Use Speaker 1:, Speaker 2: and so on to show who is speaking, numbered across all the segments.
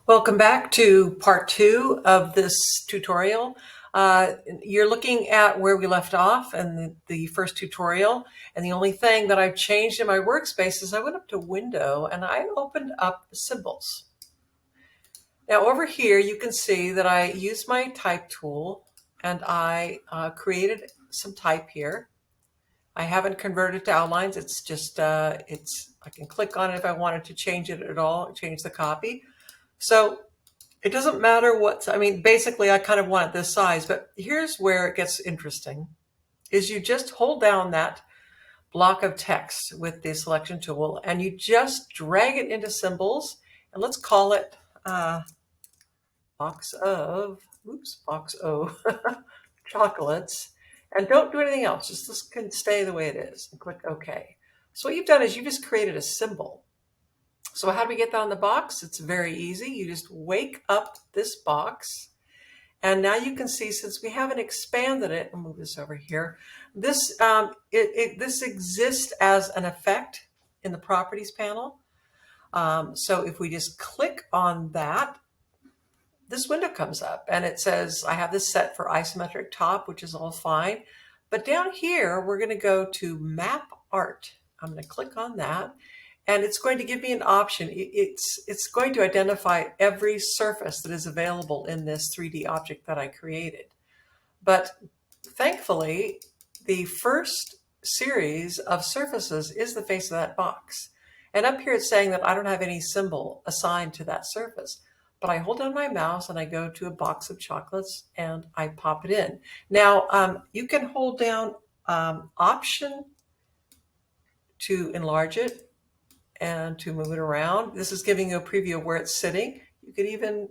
Speaker 1: Welcome back to part two of this tutorial. You're looking at where we left off in the first tutorial, and the only thing that I've changed in my workspace is I went up to Window and I opened up the symbols. Now over here you can see that I used my type tool and I created some type here. I haven't converted it to outlines. It's just, I can click on it if I wanted to change it at all, change the copy. So it doesn't matter basically I kind of want it this size, but here's where it gets interesting, is you just hold down that block of text with the selection tool and you just drag it into symbols, and let's call it box of chocolates, and don't do anything else. Just this can stay the way it is and click OK. So what you've done is you just created a symbol. So how do we get that on the box? It's very easy. You just wake up this box. And now you can see, since we haven't expanded it, I'll move this over here, this exists as an effect in the properties panel. So if we just click on that, this window comes up and it says, I have this set for isometric top, which is all fine. But down here, we're going to go to map art. I'm going to click on that. And it's going to give me an option. It's going to identify every surface that is available in this 3D object that I created. But thankfully, the first series of surfaces is the face of that box. And up here it's saying that I don't have any symbol assigned to that surface. But I hold down my mouse and I go to a box of chocolates and I pop it in. Now, you can hold down Option to enlarge it and to move it around. This is giving you a preview of where it's sitting. You could even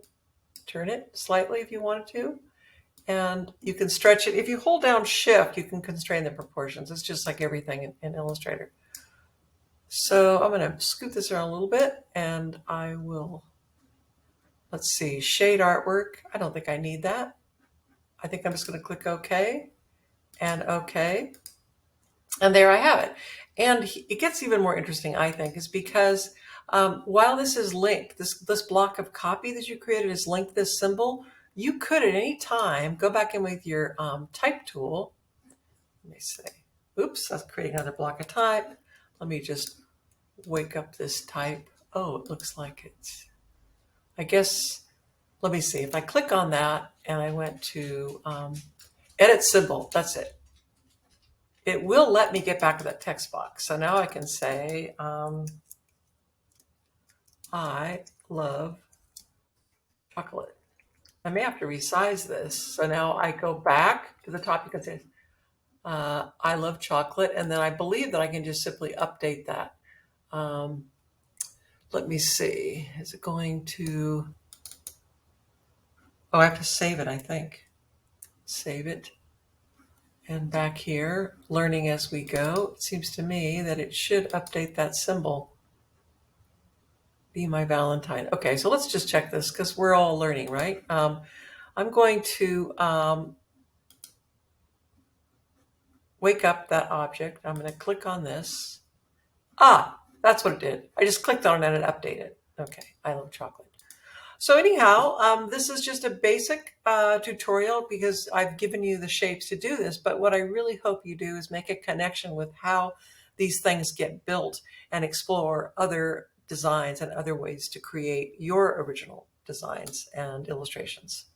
Speaker 1: turn it slightly if you wanted to, and you can stretch it. If you hold down Shift, you can constrain the proportions. It's just like everything in Illustrator. So I'm going to scoot this around a little bit, and I will, let's see, shade artwork. I don't think I need that. I think I'm just going to click OK and OK. And there I have it. And it gets even more interesting, I think, is because while this is linked, this block of copy that you created is linked to this symbol, you could at any time go back in with your type tool. Let me say, oops, that's creating another block of type. Let me just wake up this type. Oh, it looks like it's, I guess, let me see. If I click on that and I went to edit symbol, that's it. It will let me get back to that text box. So now I can say, I love chocolate. I may have to resize this. So now I go back to the top. You can say, I love chocolate. And then I believe that I can just simply update that. Let me see. Is it going to, oh, I have to save it, I think. Save it. And back here, learning as we go, it seems to me that it should update that symbol. Be my Valentine. Okay, so let's just check this because we're all learning, right? I'm going to wake up that object. I'm going to click on this. Ah, that's what it did. I just clicked on it and it updated. Okay, I love chocolate. So anyhow, this is just a basic tutorial because I've given you the shapes to do this, but what I really hope you do is make a connection with how these things get built and explore other designs and other ways to create your original designs and illustrations.